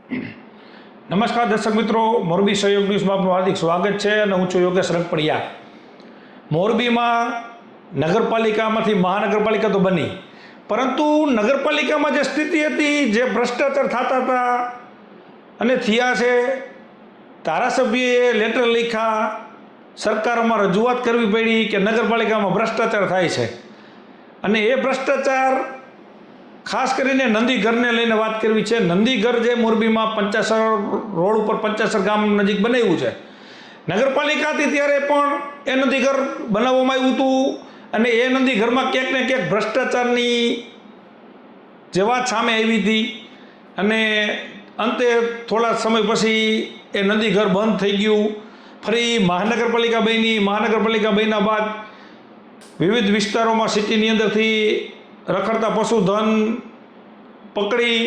નમસ્કાર દર્શક મિત્રો, મોરબી સહયોગ ન્યૂઝમાં આપનું હાર્દિક સ્વાગત છે અને હું છું યોગેશ રંગપડિયા. મોરબીમાં નગરપાલિકામાંથી મહાનગરપાલિકા તો બની, પરંતુ નગરપાલિકામાં જે સ્થિતિ હતી, જે ભ્રષ્ટાચાર થતા હતા અને થયા છે, ધારાસભ્યએ લેટર લખ્યા, સરકારમાં રજૂઆત કરવી પડી કે નગરપાલિકામાં ભ્રષ્ટાચાર થાય છે. અને એ ભ્રષ્ટાચાર ખાસ કરીને નંદીઘરને લઈને વાત કરવી છે. નંદીઘર જે મોરબીમાં પંચાસર રોડ ઉપર પંચાસર ગામ નજીક બનાવ્યું છે, નગરપાલિકાથી ત્યારે પણ એ નંદીઘર બનાવવામાં આવ્યું હતું અને એ નંદીઘરમાં ક્યાંક ને ક્યાંક ભ્રષ્ટાચારની જે વાત સામે આવી હતી. અને અંતે થોડા સમય પછી એ નંદીઘર બંધ થઈ ગયું. ફરી મહાનગરપાલિકા બની. મહાનગરપાલિકા બન્યા બાદ વિવિધ વિસ્તારોમાં સિટીની અંદરથી રખડતા પશુધન પકડી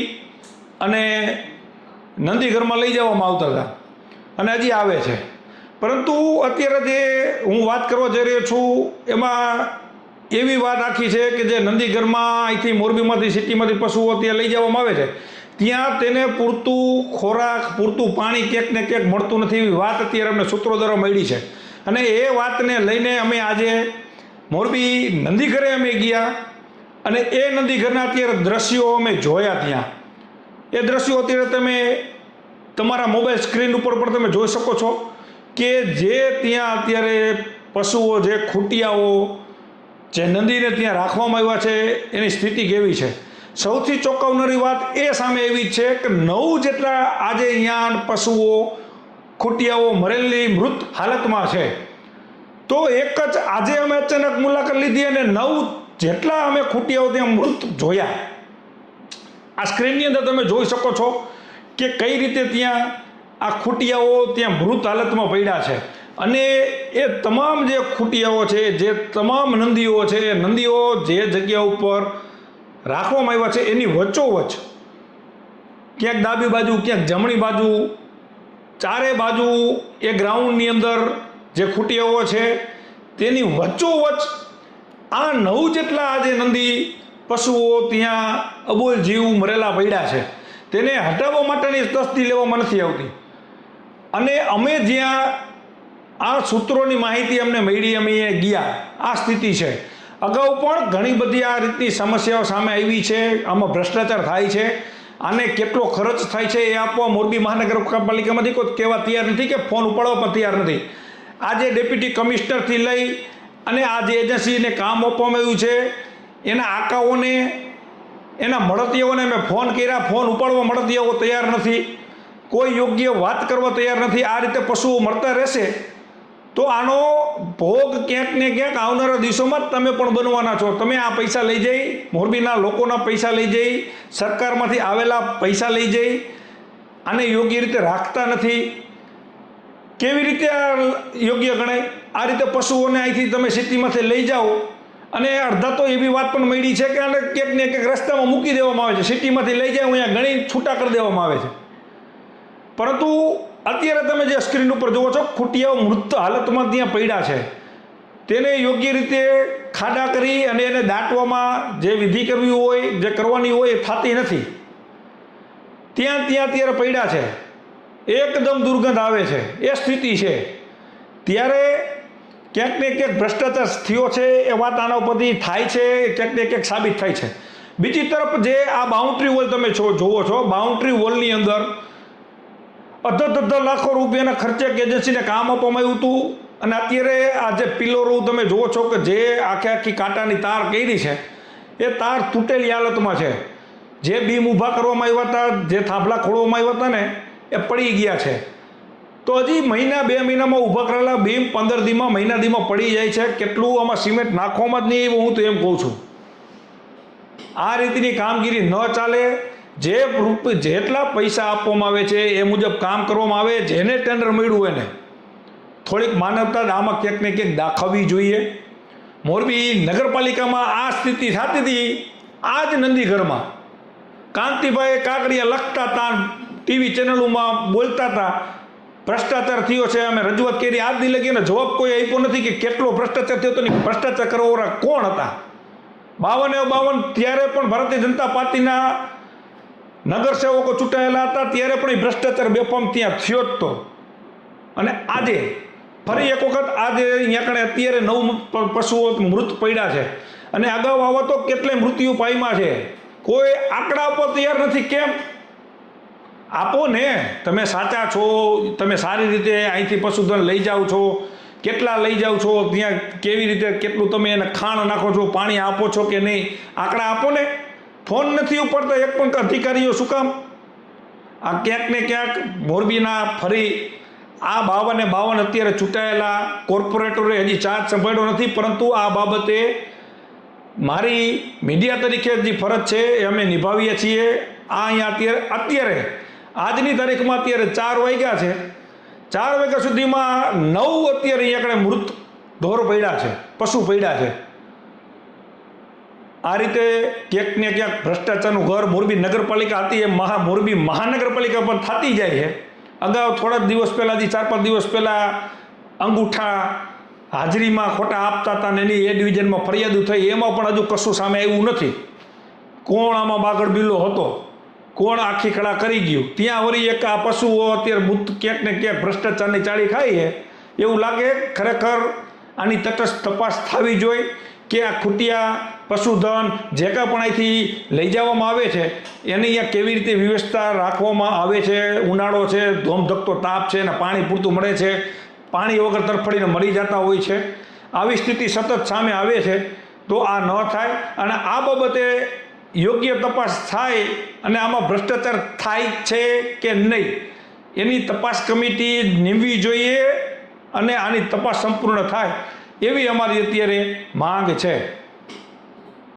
અને નંદીઘરમાં લઈ જવામાં આવતા હતા અને હજી આવે છે. પરંતુ અત્યારે જે હું વાત કરવા જઈ રહ્યો છું એમાં એવી વાત આખી છે કે જે નંદીઘરમાં અહીંથી મોરબીમાંથી સિટીમાંથી પશુઓ ત્યાં લઈ જવામાં આવે છે, ત્યાં તેને પૂરતું ખોરાક, પૂરતું પાણી ક્યાંક ને ક્યાંક મળતું નથી, એવી વાત અત્યારે અમને સૂત્રો દ્વારા મળી છે. અને એ વાતને લઈને અમે આજે મોરબી નંદીઘરે અમે ગયા અને એ નંદીઘરના અત્યારે દ્રશ્યો અમે જોયા. ત્યાં એ દ્રશ્યો અત્યારે તમે તમારા મોબાઈલ સ્ક્રીન ઉપર પણ તમે જોઈ શકો છો કે જે ત્યાં અત્યારે પશુઓ, જે ખૂટિયાઓ, જે નંદીને ત્યાં રાખવામાં આવ્યા છે, એની સ્થિતિ કેવી છે. સૌથી ચોંકાવનારી વાત એ સામે એવી છે કે 9 જેટલા આજે અહીંયા પશુઓ, ખૂટિયાઓ મરેલી મૃત હાલતમાં છે. તો એક જ આજે અમે અચાનક મુલાકાત લીધી અને 9 જેટલા અમે ખૂટિયાઓ ત્યાં મૃત જોયા. આ સ્ક્રીનની અંદર તમે જોઈ શકો છો કે કઈ રીતે ત્યાં આ ખૂટિયાઓ ત્યાં મૃત હાલતમાં પડ્યા છે. અને એ તમામ જે ખૂટિયાઓ છે, જે તમામ નંદીઓ છે, એ નંદીઓ જે જગ્યા ઉપર રાખવામાં આવ્યા છે એની વચ્ચોવચ્ચ ક્યાંક ડાબી બાજુ, ક્યાંક જમણી બાજુ, ચારે બાજુ એ ગ્રાઉન્ડની અંદર જે ખૂટિયાઓ છે તેની વચ્ચોવચ્ચ આ 9 જેટલા આજે નંદી પશુઓ ત્યાં અબોલ જીવ મરેલા પડ્યા છે. તેને હટાવવા માટેની તસ્દી લેવામાં નથી આવતી. અને અમે જ્યાં આ સૂત્રોની માહિતી અમને મળી, અમે ગયા, આ સ્થિતિ છે. અગાઉ પણ ઘણી બધી આ રીતની સમસ્યાઓ સામે આવી છે. આમાં ભ્રષ્ટાચાર થાય છે. આને કેટલો ખર્ચ થાય છે એ આપવા મોરબી મહાનગરપાલિકામાંથી કોઈ કહેવા તૈયાર નથી કે ફોન ઉપાડવા પણ તૈયાર નથી. આજે ડેપ્યુટી કમિશનરથી લઈ અને આ જે એજન્સીને કામ આપવામાં આવ્યું છે એના આકાઓને, એના મળતિયાઓને મેં ફોન કર્યા, ફોન ઉપાડવા મળતિયાઓ તૈયાર નથી, કોઈ યોગ્ય વાત કરવા તૈયાર નથી. આ રીતે પશુઓ મરતા રહેશે તો આનો ભોગ ક્યાંક ને ક્યાંક આવનારા દિવસોમાં જ તમે પણ બનવાના છો. તમે આ પૈસા લઈ જઈ, મોરબીના લોકોના પૈસા લઈ જઈ, સરકારમાંથી આવેલા પૈસા લઈ જઈ આને યોગ્ય રીતે રાખતા નથી. કેવી રીતે આ યોગ્ય ગણાય? આ રીતે પશુઓને અહીંથી તમે સિટીમાંથી લઈ જાઓ અને અડધા તો એવી વાત પણ મળી છે કે આને ક્યાંક ને ક્યાંક રસ્તામાં મૂકી દેવામાં આવે છે. સિટીમાંથી લઈ જાય અહીંયા ઘણી છૂટા કરી દેવામાં આવે છે. પરંતુ અત્યારે તમે જે સ્ક્રીન ઉપર જુઓ છો, ખૂટિયાઓ મૃત હાલતમાં ત્યાં પડ્યા છે. તેને યોગ્ય રીતે ખાડા કરી અને એને દાટવામાં જે વિધિ કરવી હોય, જે કરવાની હોય એ થતી નથી. ત્યાં અત્યારે પડ્યા છે. એકદમ દુર્ગંધ આવે છે. એ સ્થિતિ છે. ત્યારે ક્યાંક ને ક્યાંક ભ્રષ્ટાચાર થયો છે એ વાત આના ઉપરથી થાય છે, ક્યાંક ને ક્યાંક સાબિત થાય છે. બીજી તરફ જે આ બાઉન્ડ્રી વોલ તમે જોવો છો, બાઉન્ડ્રી વોલની અંદર અડધો લાખો રૂપિયાના ખર્ચે એજન્સીને કામ આપવામાં આવ્યું હતું. અને અત્યારે આ જે પિલરો તમે જુઓ છો કે જે આખી કાંટાની તાર કરી છે એ તાર તૂટેલી હાલતમાં છે. જે બીમ ઊભા કરવામાં આવ્યા હતા, જે થાંભલા ખોડવામાં આવ્યા હતા ને, એ પડી ગયા છે. તો હજી મહિના 2 મહિનામાં ઊભા કરેલા બીમ 15 દીમાં, મહિના દીમાં પડી જાય છે. કેટલું આમાં સિમેન્ટ નાખવામાં જ નહીં, હું તો એમ કહું છું. આ રીતની કામગીરી ન ચાલે. જેટલા પૈસા આપવામાં આવે છે એ મુજબ કામ કરવામાં આવે. જેને ટેન્ડર મળ્યું એને થોડીક માનવતા આમાં ક્યાંક ને ક્યાંક દાખવવી જોઈએ. મોરબી નગરપાલિકામાં આ સ્થિતિ થતી હતી. આ જ નંદીઘરમાં કાંતિભાઈ કાકડિયા લખતા હતા, ટીવી ચેનલોમાં બોલતા હતા, ભ્રષ્ટાચાર થયો છે, અમે રજૂઆત કરી. આજ દી લગીને જવાબ કોઈ આપ્યો નથી કે કેટલો ભ્રષ્ટાચાર થયો હતો ને ભ્રષ્ટાચાર કરવાવાળા કોણ હતા. 52 ત્યારે પણ ભારતીય જનતા પાર્ટીના નગરસેવકો ચૂંટાયેલા હતા ત્યારે પણ એ ભ્રષ્ટાચાર બેફામ ત્યાં થયો જ તો. અને આજે ફરી એક વખત આજે અહીંયા કણે અત્યારે 9 પશુઓ મૃત પડ્યા છે અને અગાઉ આવા તો કેટલાય મૃત્યુ પામ્યા છે. કોઈ આંકડા આપવા તૈયાર નથી. કેમ આપો ને? તમે સાચા છો, તમે સારી રીતે અહીંથી પશુધન લઈ જાઓ છો, કેટલા લઈ જાઓ છો, ત્યાં કેવી રીતે કેટલું તમે એને ખાણ નાખો છો, પાણી આપો છો કે નહીં, આંકડા આપો ને. ફોન નથી ઉપાડતા એક પણ અધિકારીઓ. શું કામ? આ ક્યાંક ને ક્યાંક મોરબીના ફરી આ 52 અત્યારે ચૂંટાયેલા કોર્પોરેટરોએ હજી ચાર્જ સંભાળ્યો નથી, પરંતુ આ બાબતે મારી મીડિયા તરીકે જે ફરજ છે એ અમે નિભાવીએ છીએ. આ અહીંયા અત્યારે આજની તારીખમાં અત્યારે 4 વાગ્યા છે. 4 વાગ્યા સુધીમાં 9 અત્યારે અહીંયા આગળ મૃત ઢોર પડ્યા છે, પશુ પડ્યા છે. આ રીતે ક્યાંક ને ક્યાંક ભ્રષ્ટાચારનું ઘર મોરબી નગરપાલિકા હતી એ મોરબી મહાનગરપાલિકા પણ થતી જાય છે. અગાઉ થોડા દિવસ પહેલાં 4-5 દિવસ પહેલાં અંગૂઠા હાજરીમાં ખોટા આપતા હતા ને એની એ ડિવિઝનમાં ફરિયાદો થઈ, એમાં પણ હજુ કશું સામે આવ્યું નથી. કોણ આમાં બાગડ બિલ્લો હતો, કોણ આખી કળા કરી ગયું? ત્યાં વળી એક આ પશુઓ અત્યારે મૃત ક્યાંક ને ક્યાંક ભ્રષ્ટાચારની ચાળી ખાઈ છે. એવું લાગે ખરેખર આની તટસ્થ તપાસ થવી જોઈએ કે આ ખૂટિયા પશુધન જે કાંઈ પણ અહીંથી લઈ જવામાં આવે છે એની અહીંયા કેવી રીતે વ્યવસ્થા રાખવામાં આવે છે. ઉનાળો છે, ધોમધકતો તાપ છે અને પાણી પૂરતું મળે છે, પાણી વગર તરફડીને મરી જતા હોય છે. આવી સ્થિતિ સતત સામે આવે છે. તો આ ન થાય અને આ બાબતે યોગ્ય તપાસ થાય અને આમાં ભ્રષ્ટાચાર થાય છે કે નહીં એની તપાસ કમિટી નીમવી જોઈએ અને આની તપાસ સંપૂર્ણ થાય એવી અમારી અત્યારે માંગ છે.